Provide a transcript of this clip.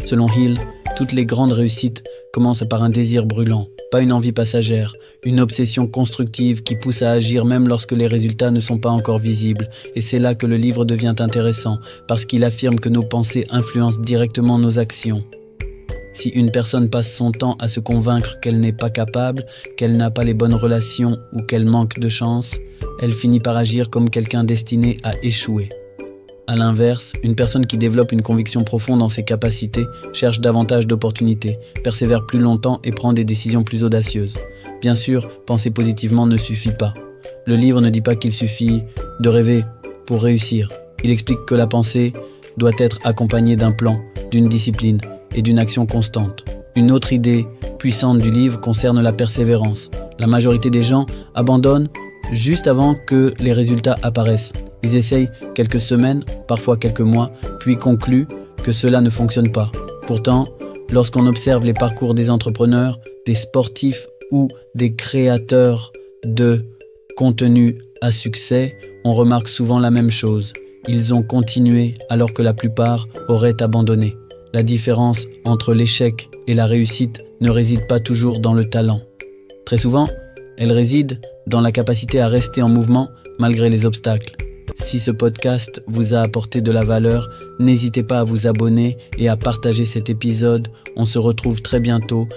Selon Hill, toutes les grandes réussites commencent par un désir brûlant, pas une envie passagère, une obsession constructive qui pousse à agir même lorsque les résultats ne sont pas encore visibles. Et c'est là que le livre devient intéressant, parce qu'il affirme que nos pensées influencent directement nos actions. Si une personne passe son temps à se convaincre qu'elle n'est pas capable, qu'elle n'a pas les bonnes relations ou qu'elle manque de chance, elle finit par agir comme quelqu'un destiné à échouer. A l'inverse, une personne qui développe une conviction profonde en ses capacités cherche davantage d'opportunités, persévère plus longtemps et prend des décisions plus audacieuses. Bien sûr, penser positivement ne suffit pas. Le livre ne dit pas qu'il suffit de rêver pour réussir. Il explique que la pensée doit être accompagnée d'un plan, d'une discipline et d'une action constante. Une autre idée puissante du livre concerne la persévérance. La majorité des gens abandonnent juste avant que les résultats apparaissent. Ils essayent quelques semaines, parfois quelques mois, puis concluent que cela ne fonctionne pas. Pourtant, lorsqu'on observe les parcours des entrepreneurs, des sportifs ou des créateurs de contenu à succès, on remarque souvent la même chose. Ils ont continué alors que la plupart auraient abandonné. La différence entre l'échec et la réussite ne réside pas toujours dans le talent. Très souvent, elle réside dans la capacité à rester en mouvement malgré les obstacles. Si ce podcast vous a apporté de la valeur, n'hésitez pas à vous abonner et à partager cet épisode. On se retrouve très bientôt